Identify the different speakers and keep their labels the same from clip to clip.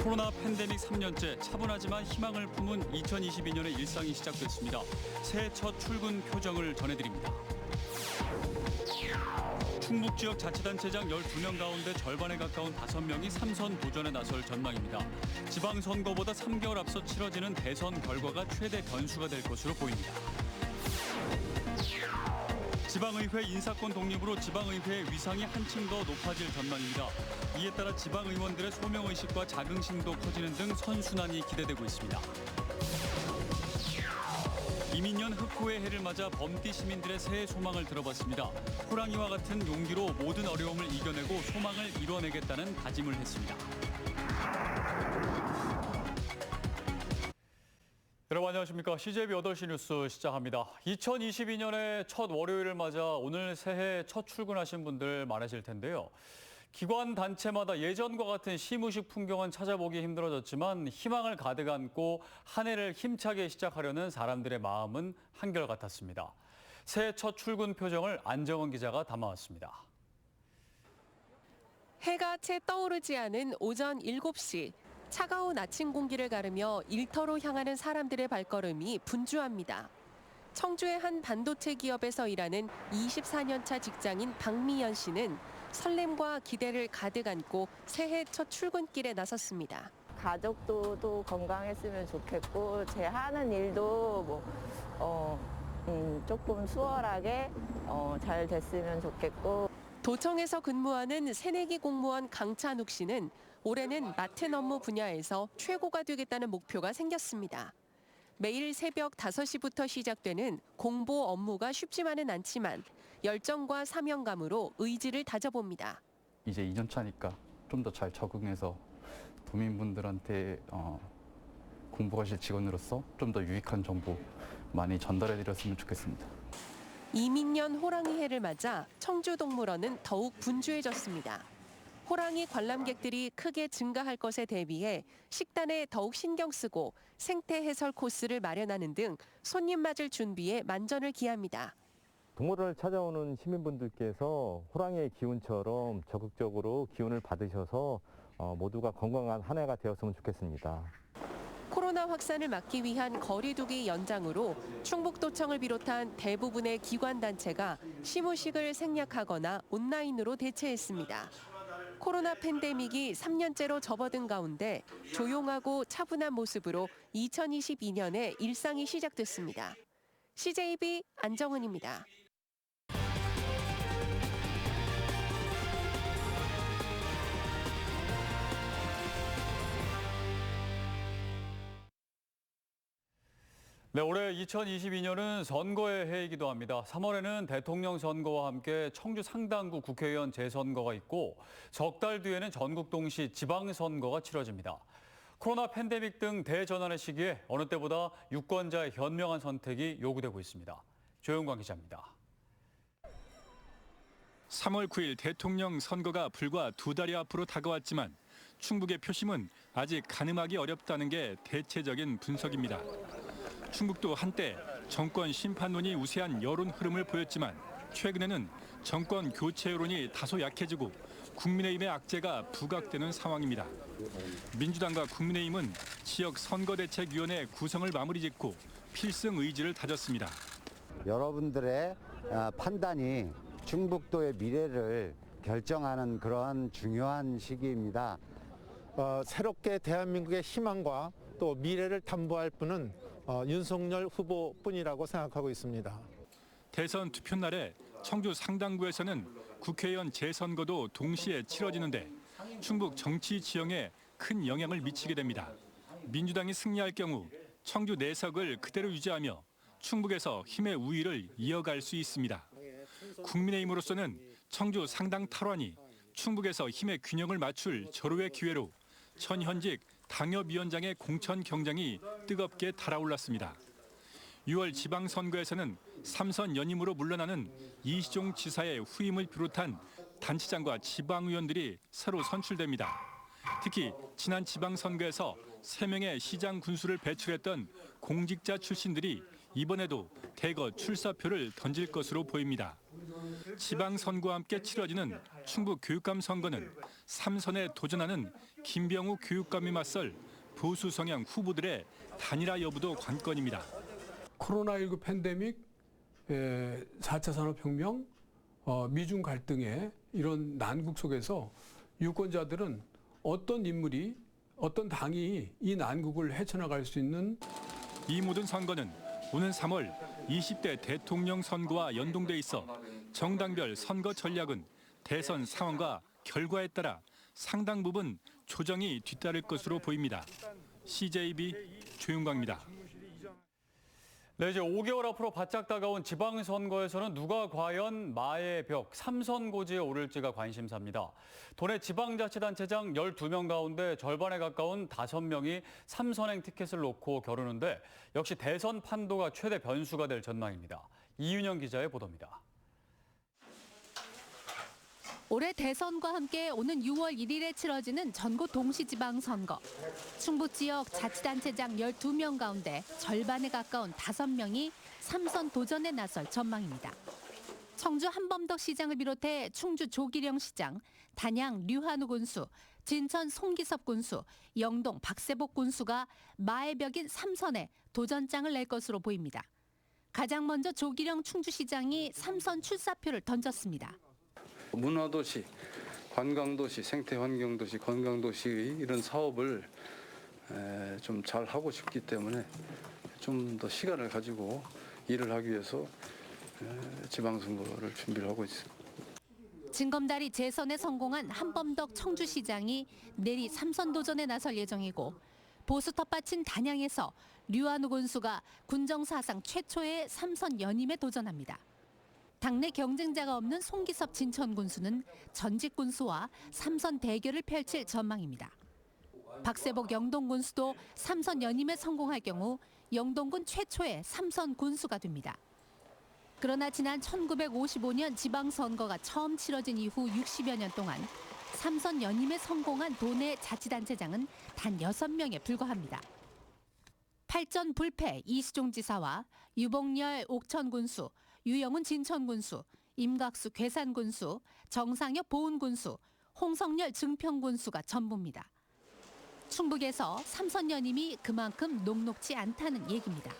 Speaker 1: 코로나 팬데믹 3년째 차분하지만 희망을 품은 2022년의 일상이 시작됐습니다. 새해 첫 출근 표정을 전해드립니다. 충북 지역 자치단체장 12명 가운데 절반에 가까운 5명이 3선 도전에 나설 전망입니다. 지방선거보다 3개월 앞서 치러지는 대선 결과가 최대 변수가 될 것으로 보입니다. 지방의회 인사권 독립으로 지방의회의 위상이 한층 더 높아질 전망입니다. 이에 따라 지방의원들의 소명의식과 자긍심도 커지는 등 선순환이 기대되고 있습니다. 이민년 흑호의 해를 맞아 범띠 시민들의 새해 소망을 들어봤습니다. 호랑이와 같은 용기로 모든 어려움을 이겨내고 소망을 이뤄내겠다는 다짐을 했습니다. 여러분 안녕하십니까. CJB 8시 뉴스 시작합니다. 2022년의 첫 월요일을 맞아 오늘 새해 첫 출근하신 분들 많으실 텐데요. 기관 단체마다 예전과 같은 시무식 풍경은 찾아보기 힘들어졌지만 희망을 가득 안고 한 해를 힘차게 시작하려는 사람들의 마음은 한결같았습니다. 새해 첫 출근 표정을 안정원 기자가 담아왔습니다.
Speaker 2: 해가 채 떠오르지 않은 오전 7시. 차가운 아침 공기를 가르며 일터로 향하는 사람들의 발걸음이 분주합니다. 청주의 한 반도체 기업에서 일하는 24년 차 직장인 박미연 씨는 설렘과 기대를 가득 안고 새해 첫 출근길에 나섰습니다.
Speaker 3: 가족도 건강했으면 좋겠고 제 하는 일도 조금 수월하게 잘 됐으면 좋겠고.
Speaker 2: 도청에서 근무하는 새내기 공무원 강찬욱 씨는 올해는 맡은 업무 분야에서 최고가 되겠다는 목표가 생겼습니다. 매일 새벽 5시부터 시작되는 공보 업무가 쉽지만은 않지만 열정과 사명감으로 의지를 다져봅니다.
Speaker 4: 이제 2년 차니까 좀 더 잘 적응해서 도민분들한테 공보과실 직원으로서 좀 더 유익한 정보 많이 전달해드렸으면 좋겠습니다.
Speaker 2: 이민년 호랑이 해를 맞아 청주동물원은 더욱 분주해졌습니다. 호랑이 관람객들이 크게 증가할 것에 대비해 식단에 더욱 신경 쓰고 생태 해설 코스를 마련하는 등 손님 맞을 준비에 만전을 기합니다.
Speaker 5: 동물원을 찾아오는 시민분들께서 호랑이의 기운처럼 적극적으로 기운을 받으셔서 모두가 건강한 한 해가 되었으면 좋겠습니다.
Speaker 2: 코로나 확산을 막기 위한 거리두기 연장으로 충북도청을 비롯한 대부분의 기관단체가 시무식을 생략하거나 온라인으로 대체했습니다. 코로나 팬데믹이 3년째로 접어든 가운데 조용하고 차분한 모습으로 2022년에 일상이 시작됐습니다. CJB 안정은입니다.
Speaker 1: 네, 올해 2022년은 선거의 해이기도 합니다. 3월에는 대통령 선거와 함께 청주 상당구 국회의원 재선거가 있고 석 달 뒤에는 전국 동시 지방선거가 치러집니다. 코로나 팬데믹 등 대전환의 시기에 어느 때보다 유권자의 현명한 선택이 요구되고 있습니다. 조영광 기자입니다.
Speaker 6: 3월 9일 대통령 선거가 불과 2달이 앞으로 다가왔지만 충북의 표심은 아직 가늠하기 어렵다는 게 대체적인 분석입니다. 충북도 한때 정권 심판론이 우세한 여론 흐름을 보였지만 최근에는 정권 교체 여론이 다소 약해지고 국민의힘의 악재가 부각되는 상황입니다. 민주당과 국민의힘은 지역 선거대책위원회 구성을 마무리 짓고 필승 의지를 다졌습니다.
Speaker 7: 여러분들의 판단이 충북도의 미래를 결정하는 그런 중요한 시기입니다.
Speaker 8: 새롭게 대한민국의 희망과 또 미래를 담보할 분은 윤석열 후보뿐이라고 생각하고 있습니다.
Speaker 6: 대선 투표 날에 청주 상당구에서는 국회의원 재선거도 동시에 치러지는데 충북 정치 지형에 큰 영향을 미치게 됩니다. 민주당이 승리할 경우 청주 내석을 그대로 유지하며 충북에서 힘의 우위를 이어갈 수 있습니다. 국민의힘으로서는 청주 상당 탈환이 충북에서 힘의 균형을 맞출 절호의 기회로 전현직 당협위원장의 공천 경쟁이 뜨겁게 달아올랐습니다. 6월 지방선거에서는 3선 연임으로 물러나는 이시종 지사의 후임을 비롯한 단체장과 지방의원들이 새로 선출됩니다. 특히 지난 지방선거에서 3명의 시장 군수를 배출했던 공직자 출신들이 이번에도 대거 출사표를 던질 것으로 보입니다. 지방선거와 함께 치러지는 충북 교육감 선거는 3선에 도전하는 김병우 교육감이 맞설 보수 성향 후보들의 단일화 여부도 관건입니다.
Speaker 9: 코로나19 팬데믹, 4차 산업혁명, 미중 갈등의 이런 난국 속에서 유권자들은 어떤 인물이, 어떤 당이 이 난국을 헤쳐나갈 수 있는
Speaker 6: 이 모든 선거는 오는 3월 20대 대통령 선거와 연동돼 있어 정당별 선거 전략은 대선 상황과 결과에 따라 상당 부분 조정이 뒤따를 것으로 보입니다. CJB 조윤광입니다.
Speaker 1: 네, 이제 5개월 앞으로 바짝 다가온 지방선거에서는 누가 과연 마의 벽 3선 고지에 오를지가 관심사입니다. 도내 지방자치단체장 12명 가운데 절반에 가까운 5명이 3선행 티켓을 놓고 겨루는데 역시 대선 판도가 최대 변수가 될 전망입니다. 이윤영 기자의 보도입니다.
Speaker 10: 올해 대선과 함께 오는 6월 1일에 치러지는 전국 동시지방선거. 충북 지역 자치단체장 12명 가운데 절반에 가까운 5명이 3선 도전에 나설 전망입니다. 청주 한범덕 시장을 비롯해 충주 조기령 시장, 단양 류한우 군수, 진천 송기섭 군수, 영동 박세복 군수가 마의 벽인 3선에 도전장을 낼 것으로 보입니다. 가장 먼저 조기령 충주시장이 3선 출사표를 던졌습니다.
Speaker 11: 문화도시, 관광도시, 생태환경도시, 건강도시의 이런 사업을 좀 잘 하고 싶기 때문에 좀 더 시간을 가지고 일을 하기 위해서 지방선거를 준비를 하고 있습니다.
Speaker 10: 진검다리 재선에 성공한 한범덕 청주시장이 내리 3선 도전에 나설 예정이고 보수 텃밭인 단양에서 류한우 군수가 군정 사상 최초의 3선 연임에 도전합니다. 당내 경쟁자가 없는 송기섭 진천 군수는 전직 군수와 3선 대결을 펼칠 전망입니다. 박세복 영동 군수도 3선 연임에 성공할 경우 영동군 최초의 3선 군수가 됩니다. 그러나 지난 1955년 지방선거가 처음 치러진 이후 60여 년 동안 3선 연임에 성공한 도내 자치단체장은 단 6명에 불과합니다. 팔전 불패 이시종 지사와 유복열 옥천군수, 유영훈 진천군수, 임각수 괴산군수, 정상혁 보은군수, 홍성열 증평군수가 전부입니다. 충북에서 3선 연임이 그만큼 녹록지 않다는 얘기입니다.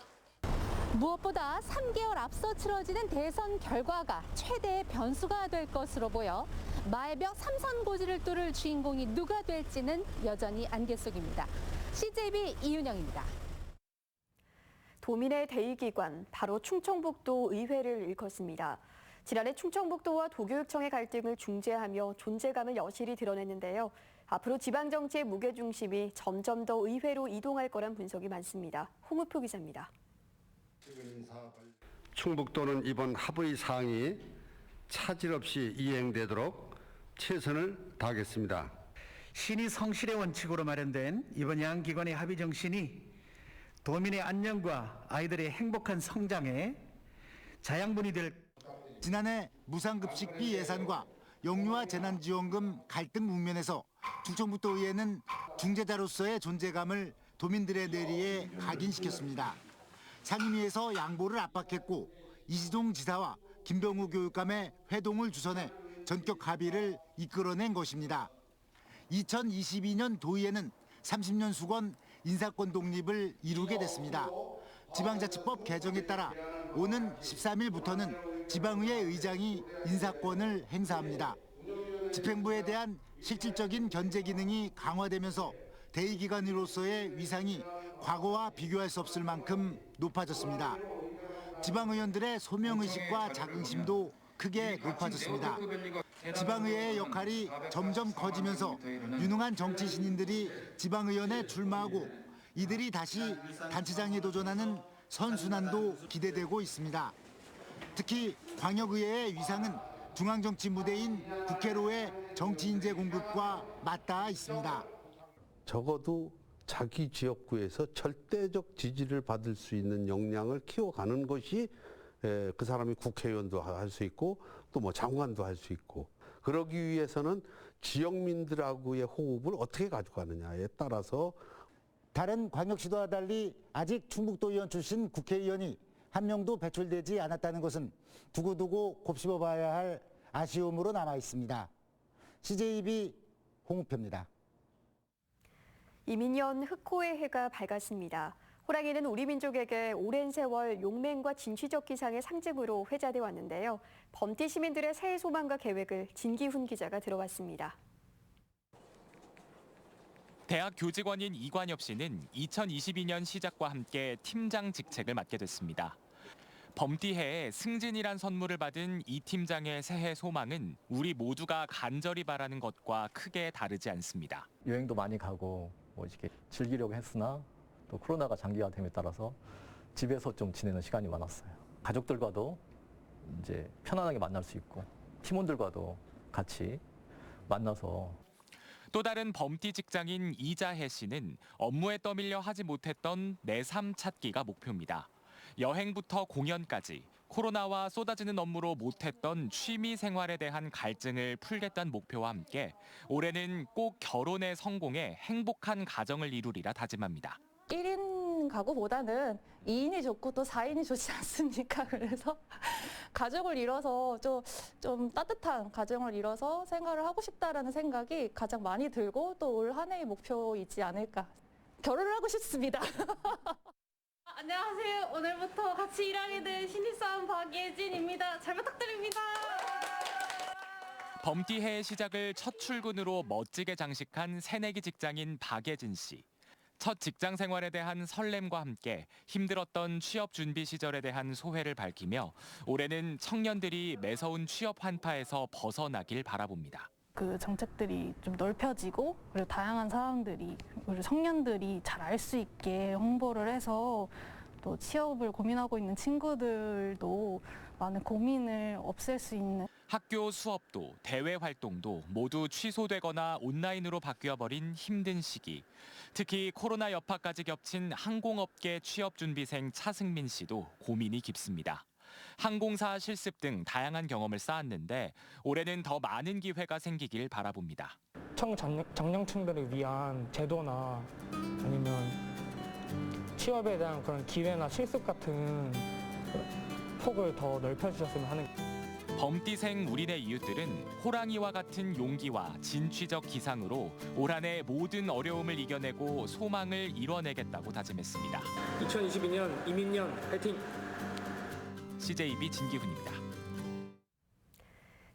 Speaker 10: 무엇보다 3개월 앞서 치러지는 대선 결과가 최대의 변수가 될 것으로 보여 마의 벽 3선 고지를 뚫을 주인공이 누가 될지는 여전히 안개 속입니다. CJB 이윤영입니다.
Speaker 12: 도민의 대의기관, 바로 충청북도 의회를 일컫습니다. 지난해 충청북도와 도교육청의 갈등을 중재하며 존재감을 여실히 드러냈는데요. 앞으로 지방정치의 무게중심이 점점 더 의회로 이동할 거란 분석이 많습니다. 홍우표 기자입니다.
Speaker 13: 충북도는 이번 합의 사항이 차질 없이 이행되도록 최선을 다하겠습니다.
Speaker 14: 신의 성실의 원칙으로 마련된 이번 양 기관의 합의 정신이 도민의 안녕과 아이들의 행복한 성장에 자양분이 될.
Speaker 15: 지난해 무상급식비 예산과 영유아 재난지원금 갈등 국면에서 충청북도 의회는 중재자로서의 존재감을 도민들의 내리에 각인시켰습니다. 상임위에서 양보를 압박했고 이시종 지사와 김병우 교육감의 회동을 주선해 전격 합의를 이끌어낸 것입니다. 2022년 도의회는 30년 수건 인사권 독립을 이루게 됐습니다. 지방자치법 개정에 따라 오는 13일부터는 지방의회 의장이 인사권을 행사합니다. 집행부에 대한 실질적인 견제 기능이 강화되면서 대의기관으로서의 위상이 과거와 비교할 수 없을 만큼 높아졌습니다. 지방의원들의 소명의식과 자긍심도 크게 높아졌습니다. 지방의회의 역할이 점점 커지면서 유능한 정치 신인들이 지방의원에 출마하고 이들이 다시 단체장에 도전하는 선순환도 기대되고 있습니다. 특히 광역의회의 위상은 중앙정치 무대인 국회로의 정치인재 공급과 맞닿아 있습니다.
Speaker 16: 적어도 자기 지역구에서 절대적 지지를 받을 수 있는 역량을 키워가는 것이 그 사람이 국회의원도 할 수 있고 또 뭐 장관도 할 수 있고 그러기 위해서는 지역민들하고의 호흡을 어떻게 가져가느냐에 따라서
Speaker 15: 다른 광역시도와 달리 아직 충북도 의원 출신 국회의원이 한 명도 배출되지 않았다는 것은 두고두고 곱씹어봐야 할 아쉬움으로 남아 있습니다. CJB 홍우표입니다.
Speaker 12: 이민년 흑호의 해가 밝았습니다. 호랑이는 우리 민족에게 오랜 세월 용맹과 진취적 기상의 상징으로 회자돼 왔는데요. 범띠 시민들의 새해 소망과 계획을 진기훈 기자가 들어봤습니다.
Speaker 17: 대학 교직원인 이관엽 씨는 2022년 시작과 함께 팀장 직책을 맡게 됐습니다. 범띠해에 승진이란 선물을 받은 이 팀장의 새해 소망은 우리 모두가 간절히 바라는 것과 크게 다르지 않습니다.
Speaker 18: 여행도 많이 가고 이렇게 즐기려고 했으나 또 코로나가 장기화됨에 따라서 집에서 좀 지내는 시간이 많았어요. 가족들과도 이제 편안하게 만날 수 있고 팀원들과도 같이 만나서.
Speaker 17: 또 다른 범띠 직장인 이자혜 씨는 업무에 떠밀려 하지 못했던 내 삶 찾기가 목표입니다. 여행부터 공연까지 코로나와 쏟아지는 업무로 못했던 취미 생활에 대한 갈증을 풀겠다는 목표와 함께 올해는 꼭 결혼에 성공해 행복한 가정을 이루리라 다짐합니다.
Speaker 19: 1인 가구보다는 2인이 좋고 또 4인이 좋지 않습니까? 그래서 가족을 이뤄서 좀 따뜻한 가정을 이뤄서 생활을 하고 싶다라는 생각이 가장 많이 들고 또 올 한 해의 목표이지 않을까. 결혼을 하고 싶습니다.
Speaker 20: 안녕하세요. 오늘부터 같이 일하게 된 신입사원 박예진입니다. 잘 부탁드립니다.
Speaker 17: 범띠해의 시작을 첫 출근으로 멋지게 장식한 새내기 직장인 박예진 씨. 첫 직장 생활에 대한 설렘과 함께 힘들었던 취업 준비 시절에 대한 소회를 밝히며 올해는 청년들이 매서운 취업 한파에서 벗어나길 바라봅니다.
Speaker 21: 그 정책들이 좀 넓혀지고 그리고 다양한 사람들이 우리 청년들이 잘 알 수 있게 홍보를 해서 또 취업을 고민하고 있는 친구들도 많은 고민을 없앨 수 있는.
Speaker 17: 학교 수업도 대외 활동도 모두 취소되거나 온라인으로 바뀌어버린 힘든 시기. 특히 코로나 여파까지 겹친 항공업계 취업준비생 차승민 씨도 고민이 깊습니다. 항공사 실습 등 다양한 경험을 쌓았는데 올해는 더 많은 기회가 생기길 바라봅니다.
Speaker 22: 청년층들을 위한 제도나 아니면 취업에 대한 그런 기회나 실습 같은 폭을 더 넓혀주셨으면 하는.
Speaker 17: 범띠생 우리네 이웃들은 호랑이와 같은 용기와 진취적 기상으로 올 한 해 모든 어려움을 이겨내고 소망을 이뤄내겠다고 다짐했습니다.
Speaker 22: 2022년 이민년 화이팅!
Speaker 17: CJB 진기훈입니다.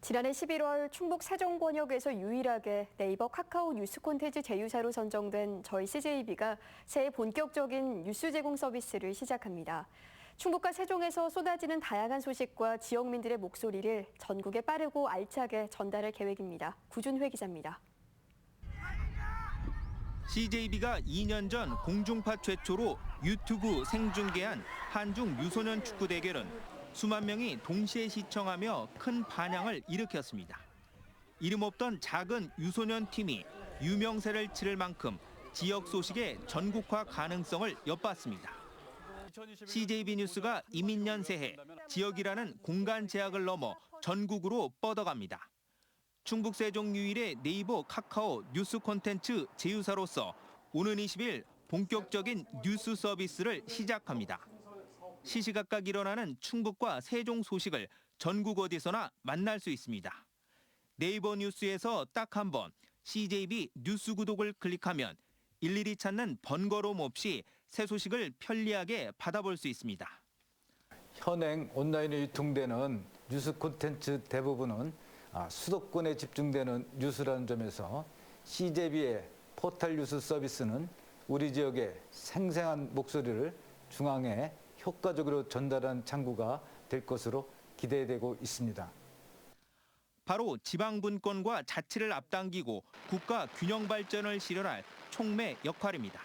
Speaker 12: 지난해 11월 충북 세종권역에서 유일하게 네이버 카카오 뉴스 콘텐츠 제휴사로 선정된 저희 CJB가 새해 본격적인 뉴스 제공 서비스를 시작합니다. 충북과 세종에서 쏟아지는 다양한 소식과 지역민들의 목소리를 전국에 빠르고 알차게 전달할 계획입니다. 구준회 기자입니다.
Speaker 23: CJB가 2년 전 공중파 최초로 유튜브 생중계한 한중 유소년 축구 대결은 수만 명이 동시에 시청하며 큰 반향을 일으켰습니다. 이름 없던 작은 유소년 팀이 유명세를 치를 만큼 지역 소식의 전국화 가능성을 엿봤습니다. CJB 뉴스가 이민년 새해 지역이라는 공간 제약을 넘어 전국으로 뻗어갑니다. 충북 세종 유일의 네이버 카카오 뉴스 콘텐츠 제휴사로서 오는 20일 본격적인 뉴스 서비스를 시작합니다. 시시각각 일어나는 충북과 세종 소식을 전국 어디서나 만날 수 있습니다. 네이버 뉴스에서 딱 한 번 CJB 뉴스 구독을 클릭하면 일일이 찾는 번거로움 없이 새 소식을 편리하게 받아볼 수 있습니다.
Speaker 24: 현행 온라인에 유통되는 뉴스 콘텐츠 대부분은 수도권에 집중되는 뉴스라는 점에서 CJB의 포털 뉴스 서비스는 우리 지역의 생생한 목소리를 중앙에 효과적으로 전달한 창구가 될 것으로 기대되고 있습니다.
Speaker 23: 바로 지방분권과 자치를 앞당기고 국가 균형 발전을 실현할 촉매 역할입니다.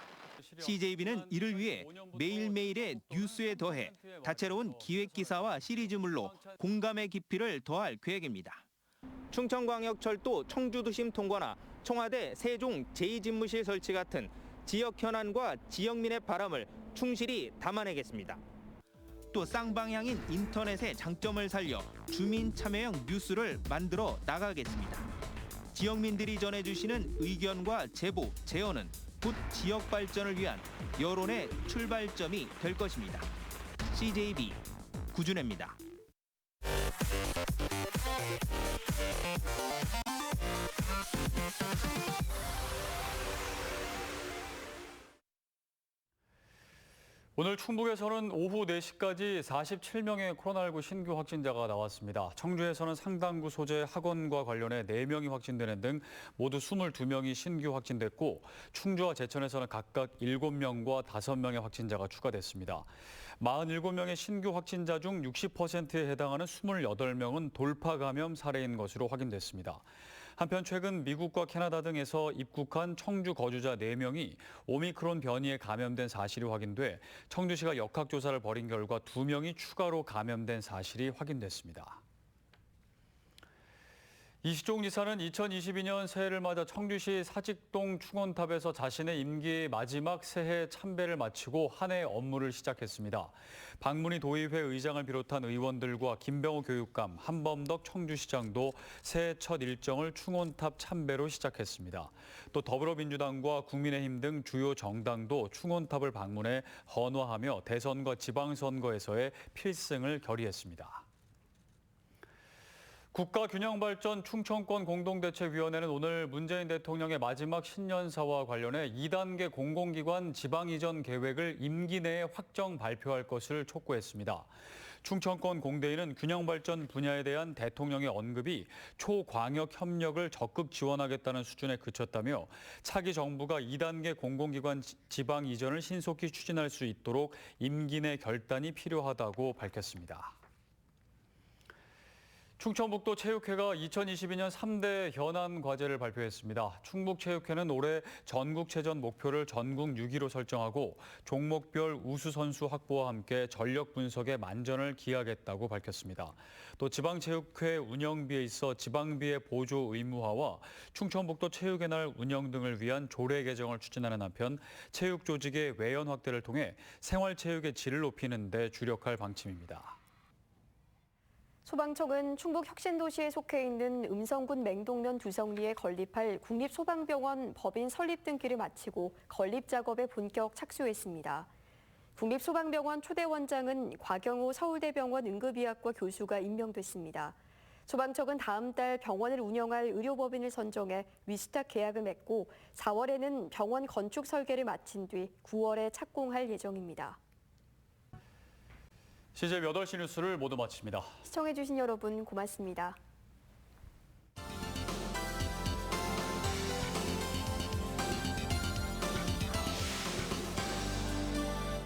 Speaker 23: CJB는 이를 위해 매일매일의 뉴스에 더해 다채로운 기획기사와 시리즈물로 공감의 깊이를 더할 계획입니다. 충청광역철도 청주도심 통과나 청와대 세종 제2집무실 설치 같은 지역 현안과 지역민의 바람을 충실히 담아내겠습니다. 또 쌍방향인 인터넷의 장점을 살려 주민 참여형 뉴스를 만들어 나가겠습니다. 지역민들이 전해주시는 의견과 제보, 제언은 곧 지역 발전을 위한 여론의 출발점이 될 것입니다. CJB 구준혜입니다.
Speaker 1: 오늘 충북에서는 오후 4시까지 47명의 코로나19 신규 확진자가 나왔습니다. 청주에서는 상당구 소재 학원과 관련해 4명이 확진되는 등 모두 22명이 신규 확진됐고, 충주와 제천에서는 각각 7명과 5명의 확진자가 추가됐습니다. 47명의 신규 확진자 중 60%에 해당하는 28명은 돌파 감염 사례인 것으로 확인됐습니다. 한편 최근 미국과 캐나다 등에서 입국한 청주 거주자 4명이 오미크론 변이에 감염된 사실이 확인돼 청주시가 역학조사를 벌인 결과 2명이 추가로 감염된 사실이 확인됐습니다. 이시종 지사는 2022년 새해를 맞아 청주시 사직동 충원탑에서 자신의 임기 마지막 새해 참배를 마치고 한 해 업무를 시작했습니다. 박문희 도의회 의장을 비롯한 의원들과 김병호 교육감, 한범덕 청주시장도 새해 첫 일정을 충원탑 참배로 시작했습니다. 또 더불어민주당과 국민의힘 등 주요 정당도 충원탑을 방문해 헌화하며 대선과 지방선거에서의 필승을 결의했습니다. 국가균형발전 충청권 공동대책위원회는 오늘 문재인 대통령의 마지막 신년사와 관련해 2단계 공공기관 지방 이전 계획을 임기 내에 확정 발표할 것을 촉구했습니다. 충청권 공대위는 균형발전 분야에 대한 대통령의 언급이 초광역 협력을 적극 지원하겠다는 수준에 그쳤다며 차기 정부가 2단계 공공기관 지방 이전을 신속히 추진할 수 있도록 임기 내 결단이 필요하다고 밝혔습니다. 충청북도 체육회가 2022년 3대 현안 과제를 발표했습니다. 충북체육회는 올해 전국체전 목표를 전국 6위로 설정하고 종목별 우수 선수 확보와 함께 전력 분석에 만전을 기하겠다고 밝혔습니다. 또 지방체육회 운영비에 있어 지방비의 보조 의무화와 충청북도 체육의 날 운영 등을 위한 조례 개정을 추진하는 한편 체육 조직의 외연 확대를 통해 생활체육의 질을 높이는 데 주력할 방침입니다.
Speaker 12: 소방청은 충북 혁신도시에 속해 있는 음성군 맹동면 두성리에 건립할 국립소방병원 법인 설립 등기를 마치고 건립 작업에 본격 착수했습니다. 국립소방병원 초대 원장은 곽영호 서울대병원 응급의학과 교수가 임명됐습니다. 소방청은 다음 달 병원을 운영할 의료법인을 선정해 위수탁 계약을 맺고 4월에는 병원 건축 설계를 마친 뒤 9월에 착공할 예정입니다.
Speaker 1: CJB 8시 뉴스를 모두 마칩니다.
Speaker 12: 시청해주신 여러분 고맙습니다.